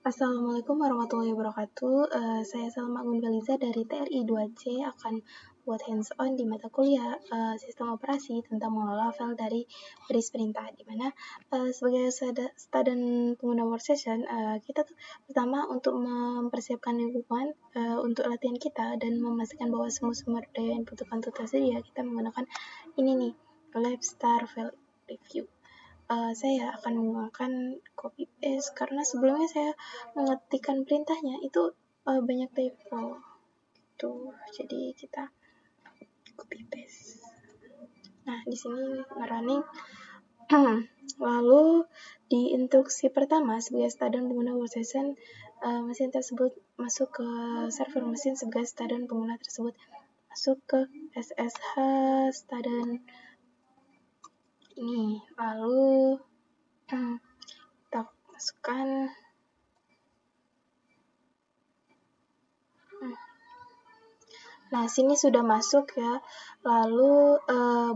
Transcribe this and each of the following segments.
Assalamualaikum warahmatullahi wabarakatuh. Saya Salma Gunbaliza dari TRI 2C akan buat hands-on di mata kuliah sistem operasi tentang mengelola file dari baris perintah, di mana sebagai student pengguna workstation, kita tuh pertama untuk mempersiapkan lingkungan untuk latihan kita dan memastikan bahwa semua sumber daya yang dibutuhkan untuk tersedia, kita menggunakan ini nih, Lab Star File Review. Saya akan menggunakan copy paste karena sebelumnya saya mengetikkan perintahnya itu banyak typo gitu, jadi kita copy paste. Nah, di sini running. Lalu di instruksi pertama sebagai student pengguna workstation, mesin tersebut masuk ke server mesin sebagai student pengguna tersebut masuk ke SSH student ini, lalu kita masukkan Nah, sini sudah masuk ya. Lalu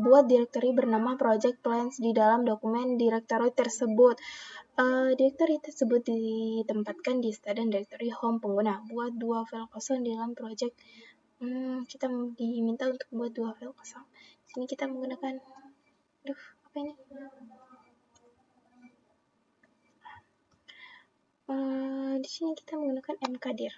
buat directory bernama project plans di dalam dokumen directory tersebut. Directory tersebut ditempatkan di student directory home pengguna. Buat 2 file kosong di dalam project. Kita diminta untuk membuat 2 file kosong. Sini kita menggunakan, apa ini? Di sini kita menggunakan mkdir.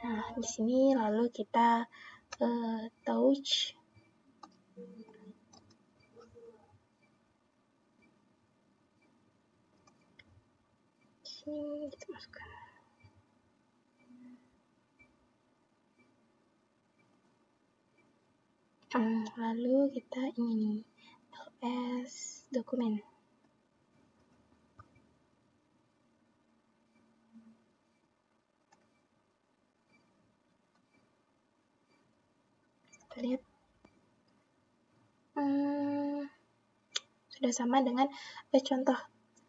Nah, di sini lalu kita touch sini kita masukkan. Lalu kita ini nih, ls dokumen. Kita lihat sudah sama dengan contoh.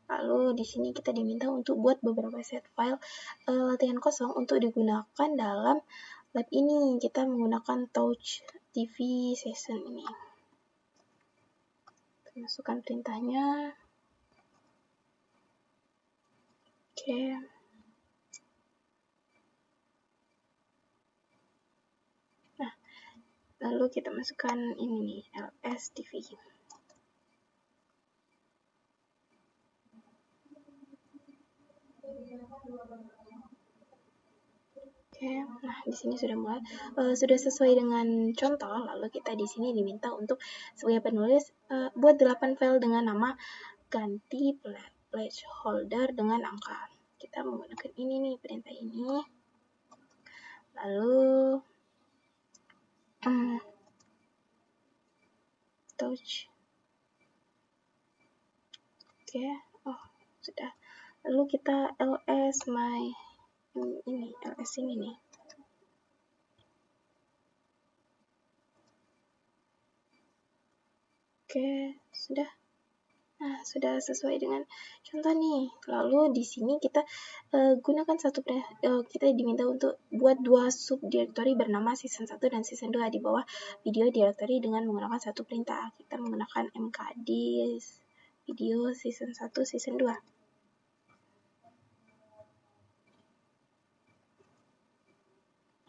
Lalu di sini kita diminta untuk buat beberapa set file latihan kosong untuk digunakan dalam lab ini. Kita menggunakan Touch TV Session ini. Kita masukkan perintahnya. Oke. Nah, lalu kita masukkan ini nih, ls TV. Oke, nah di sini sudah mulai sudah sesuai dengan contoh. Lalu kita di sini diminta untuk sebagai penulis buat 8 file dengan nama, ganti placeholder dengan angka. Kita menggunakan ini nih, perintah ini. Lalu touch. Oke, sudah. Lalu kita ls my ini ls ini nih. Oke, sudah. Nah, sudah sesuai dengan contoh nih. Lalu di sini kita gunakan kita diminta untuk buat 2 subdirectory bernama season 1 dan season 2 di bawah video directory dengan menggunakan satu perintah. Kita menggunakan mkd video season 1 season 2.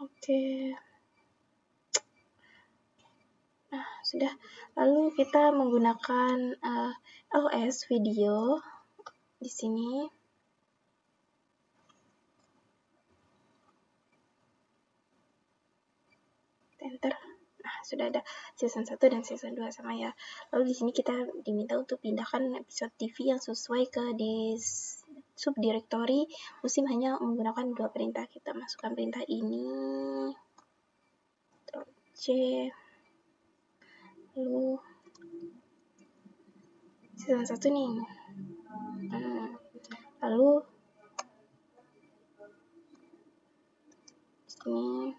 Oke. Nah, sudah. Lalu kita menggunakan ls video di sini. Enter. Nah, sudah ada season 1 dan season 2 sama ya. Lalu di sini kita diminta untuk pindahkan episode TV yang sesuai ke di subdirectory musim hanya menggunakan 2 perintah. Kita masukkan perintah ini. C. Lalu season 1 nih. Lalu sini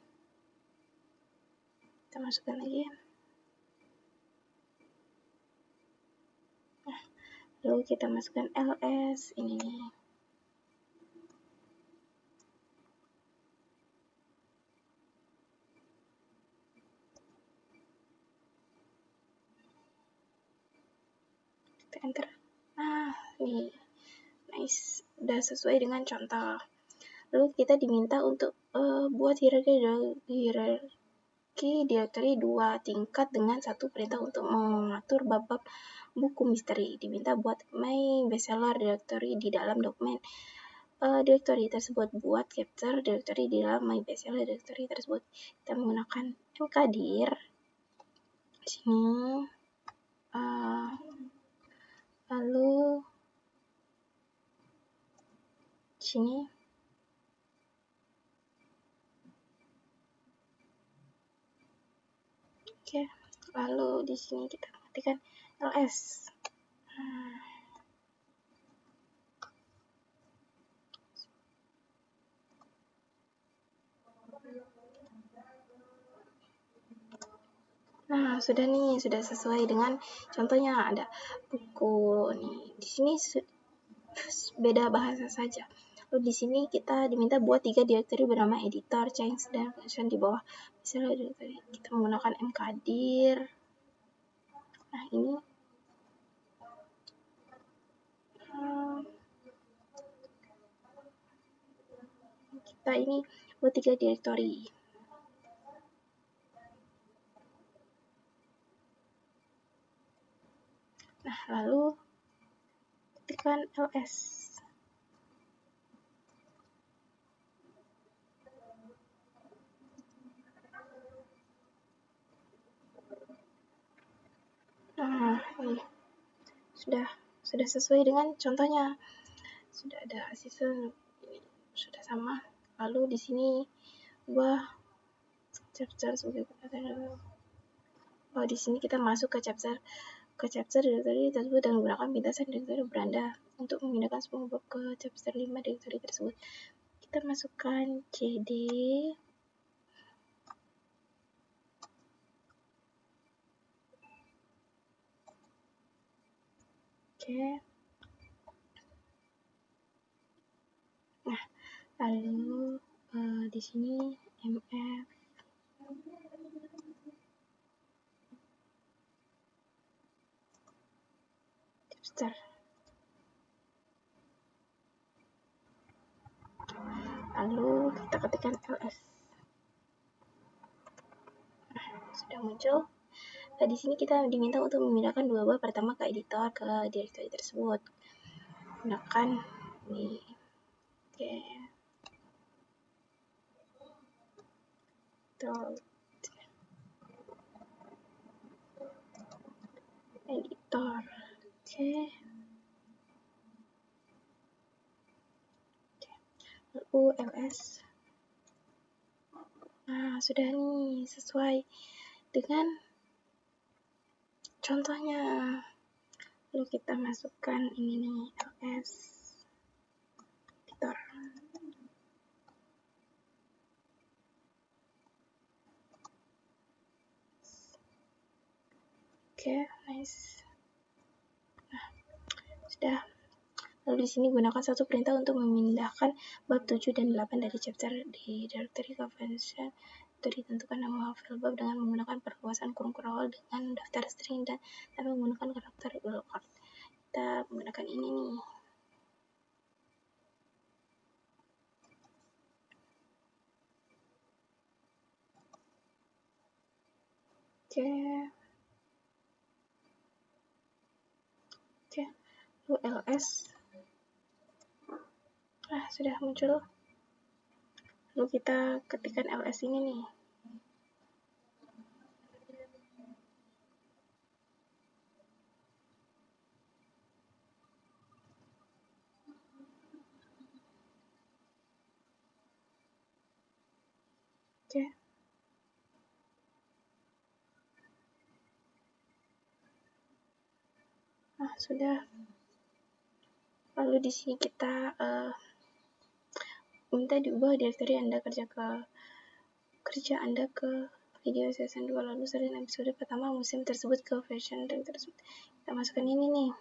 kita masukkan lagi. Nah, lalu kita masukkan ls ini nih. kita enter. Nah, nih, nice, udah sesuai dengan contoh. Lalu kita diminta untuk buat hierarki directory 2 tingkat dengan satu perintah untuk mengatur bab-bab buku misteri. Diminta buat my bestseller directory di dalam dokumen directory tersebut. Buat capture directory di dalam my bestseller directory tersebut. Kita menggunakan mkdir. Sini. Lalu sini. Oke, lalu di sini kita ketikkan ls. Nah, sudah nih, sudah sesuai dengan contohnya. Ada buku nih. Di sini beda bahasa saja. Lalu di sini kita diminta buat 3 directory bernama editor, change, dan version di bawah. Misalnya directory kita menggunakan mkdir. Nah, ini kita ini buat 3 directory. Nah, lalu ketikkan ls. Nah, ini sudah sesuai dengan contohnya. Sudah ada asisten, sudah sama. Lalu di sini ubah chapter sebagai di sini kita masuk ke chapter directory tersebut dan menggunakan pintasan directory beranda untuk memindahkan semua bab ke chapter 5 directory tersebut. Kita masukkan cd oke. Nah, lalu di sini mf chapter. Lalu kita ketikkan ls. Nah, sudah muncul. Nah, di sini kita diminta untuk memindahkan 2 bab pertama ke editor ke directory tersebut. Gunakan ini. Oke. Editor. Oke. Lalu ls. Nah, sudah nih sesuai dengan contohnya. Lalu kita masukkan ini nih ls editor. Oke, nice. Nah, sudah. Lalu di sini gunakan satu perintah untuk memindahkan bab 7 dan 8 dari chapter di directory convention. Ditentukan nama file bab dengan menggunakan perluasan kurung crawl dengan daftar string dan tanpa menggunakan karakter unicode. Kita menggunakan ini nih. Oke. Lalu ls. Nah, sudah muncul. Lalu kita ketikkan ls ini nih. Oke. Nah, sudah. Lalu di sini kita minta diubah directory Anda kerja Anda ke video season 2 lalu sering episode pertama musim tersebut ke version tersebut. Kita masukkan ini nih.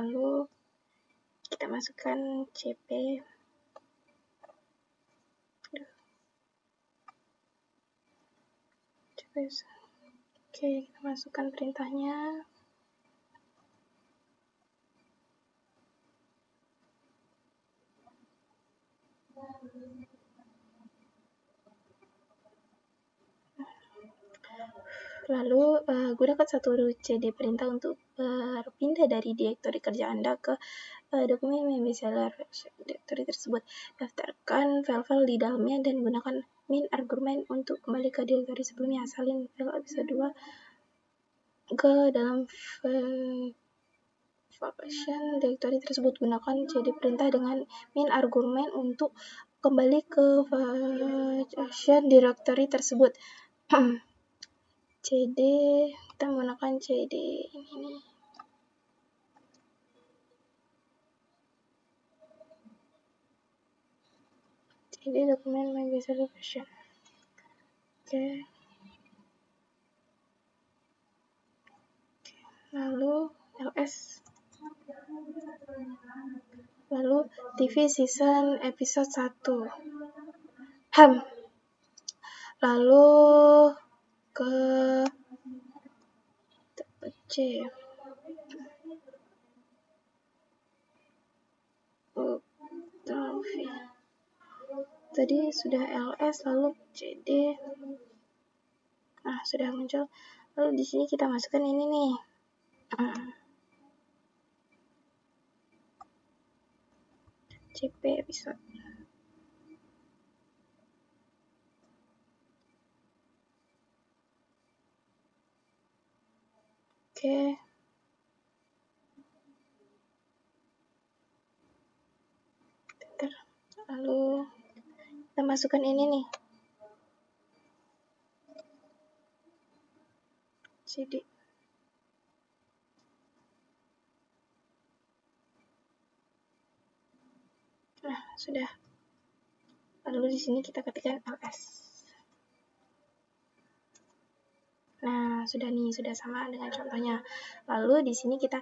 lalu kita masukkan CP. Oke, kita masukkan perintahnya. Lalu gunakan satu CD perintah untuk berpindah dari direktori kerja Anda ke dokumen bestseller direktori tersebut. Daftarkan file-file di dalamnya dan gunakan min argumen untuk kembali ke direktori sebelumnya. Salin file episode 2 ke dalam function direktori tersebut. Gunakan CD perintah dengan min argumen untuk kembali ke function direktori tersebut. CD, kita menggunakan CD ini. CD dokumen my bestseller version. Oke. Lalu LS. Lalu TV season episode 1. Lalu ke C. Tadi sudah LS, lalu CD. Nah, sudah muncul. Lalu di sini kita masukkan ini nih. CP episode. Oke. Lalu kita masukkan ini nih. CD. Nah, sudah. Lalu di sini kita ketikkan LS. Nah, sudah nih, sudah sama dengan contohnya. Lalu di sini kita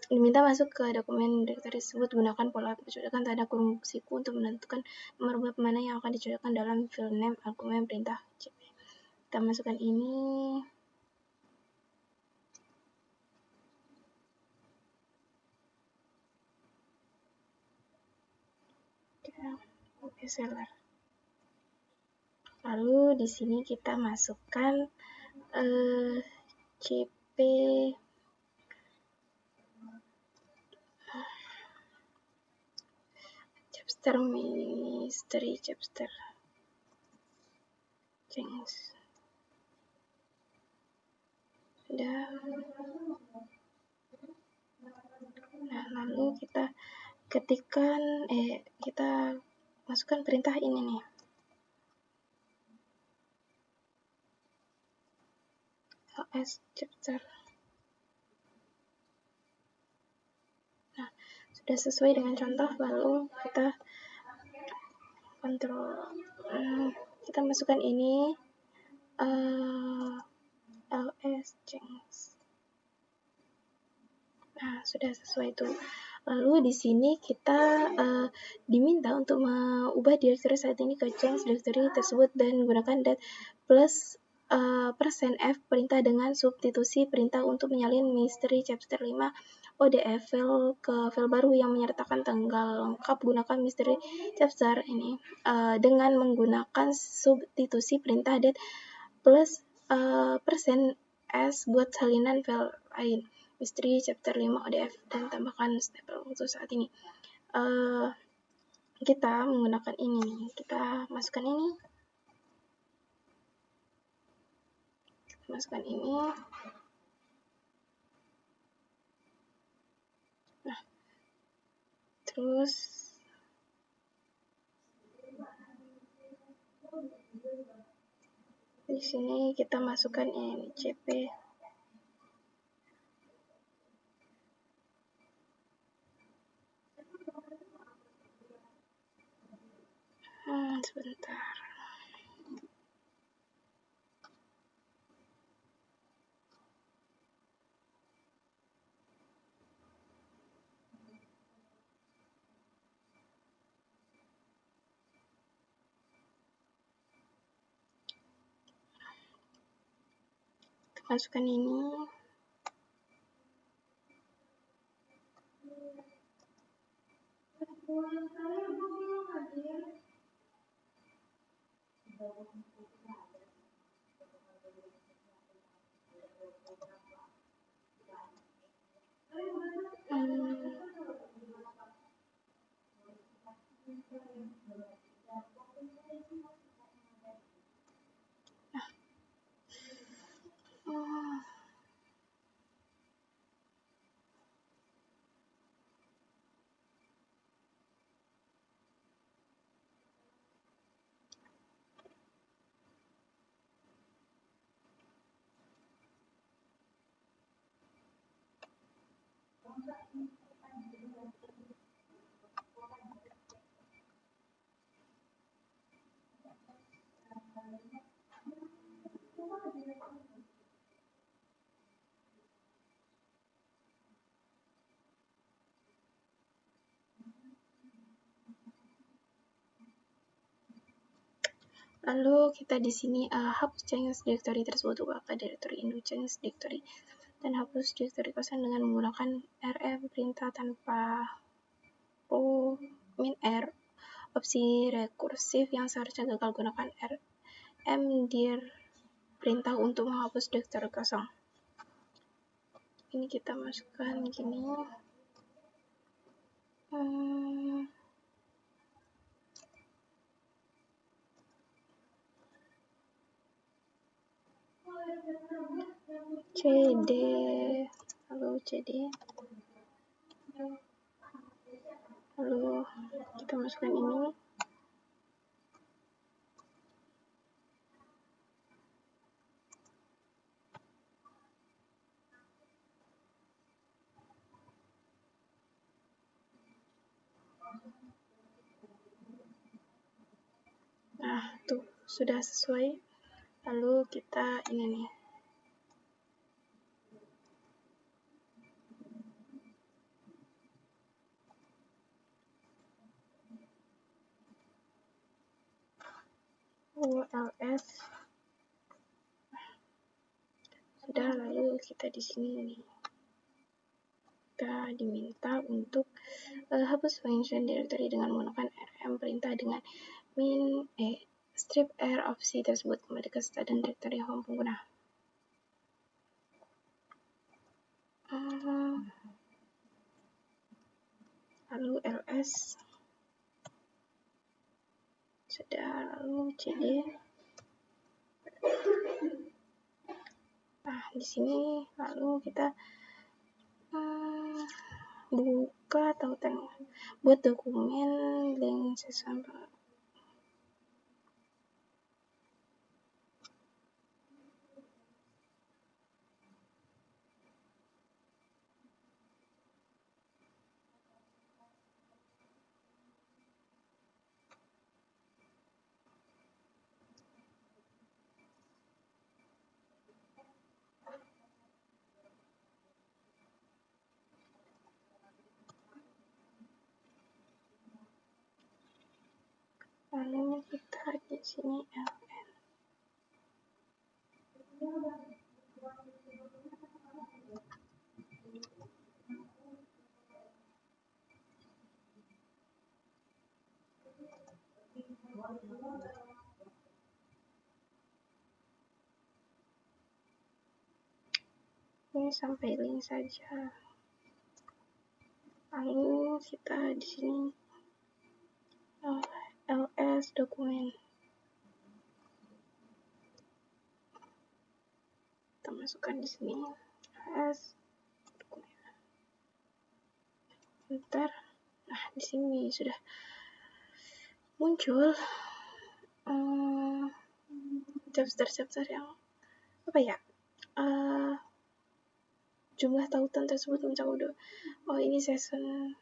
diminta masuk ke dokumen direktori tersebut. Gunakan pola pencocokan tanda kurung siku untuk menentukan nomor bab mana yang akan dicocokkan dalam file name argumen perintah CP. Kita masukkan ini. Bestseller. Lalu di sini kita masukkan CP chapter mystery chapter change. Sudah. Nah, lalu kita ketikkan kita masukkan perintah ini nih. LS chapter. Nah, sudah sesuai dengan contoh, lalu kita kontrol. Kita masukkan ini LS change. Nah, sudah sesuai itu. Lalu di sini kita diminta untuk mengubah direktori saat ini ke change direktori tersebut dan gunakan dat plus %f perintah dengan substitusi perintah untuk menyalin mystery chapter 5 ODF file ke file baru yang menyertakan tanggal lengkap. Gunakan mystery chapter ini dengan menggunakan substitusi perintah dat plus %s buat salinan file lain. Mystery chapter 5 ODF dan tambahkan stapel untuk saat ini. Kita menggunakan ini. Kita masukkan ini. Masukkan ini. Nah, terus di sini kita masukkan ini CP. Sebentar. masukkan ini. Lalu kita di sini hapus change directory tersebut, ubah ke directory indo change directory, dan hapus directory kosong dengan menggunakan rm perintah tanpa min r, opsi rekursif yang seharusnya gagal. Gunakan rm dir perintah untuk menghapus directory kosong. Ini kita masukkan gini. cd, lalu cd, lalu kita masukkan ini. Nah, tuh sudah sesuai. Lalu kita ini nih. OLS. Sudah, lalu kita di sini nih. Kita diminta untuk hapus function directory dengan menggunakan rm perintah dengan strip r opsi tersebut, kembali ke starting directory home pengguna. Lalu ls. Sudah, lalu cd. Nah, di sini lalu kita buka atau buat dokumen link session. Lalu kita di sini ln. Ini sampai link saja. Lalu kita di sini ls dokumen. Kita masukkan di sini ls dokumen. Bentar. Nah, di sini sudah muncul chapter yang apa ya? Jumlah tautan tersebut mencakup ini season.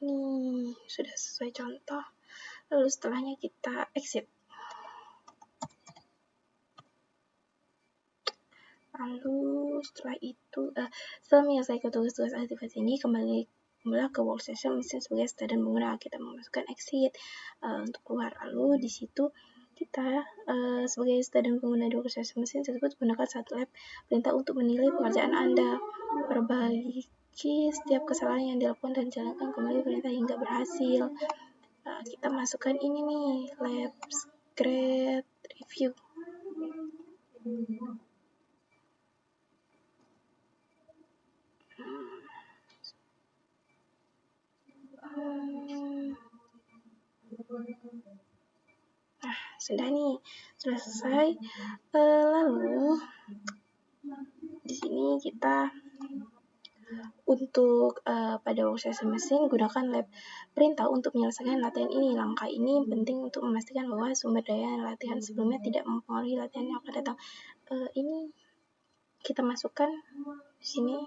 Ini sudah sesuai contoh. Lalu setelahnya kita exit. Lalu setelah itu setelah menyelesaikan tugas-tugas aktivasi ini, kembalilah ke workstation mesin sebagai starter pengguna. Kita memasukkan exit untuk keluar. Lalu di situ kita sebagai student pengguna dokumentasi mesin tersebut gunakan satu lab perintah untuk menilai pekerjaan Anda. Perbaiki setiap kesalahan yang dilakukan dan jalankan kembali perintah hingga berhasil. Kita masukkan ini nih, labs grade review. Sudah nih, sudah selesai. Lalu di sini kita untuk pada workstation mesin gunakan lab perintah untuk menyelesaikan latihan ini. Langkah ini penting untuk memastikan bahwa sumber daya latihan sebelumnya tidak mempengaruhi latihan yang akan datang. Ini kita masukkan di sini.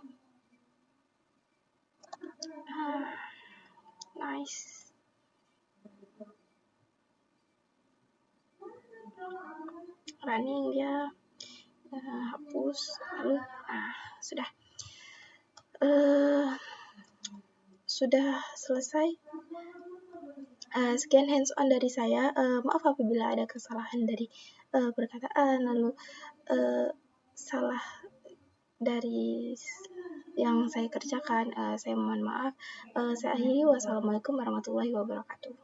Nice. Running dia hapus lalu sudah selesai. Sekian hands on dari saya. Maaf apabila ada kesalahan dari perkataan lalu salah dari yang saya kerjakan. Saya mohon maaf. Saya akhiri. Wassalamualaikum warahmatullahi wabarakatuh.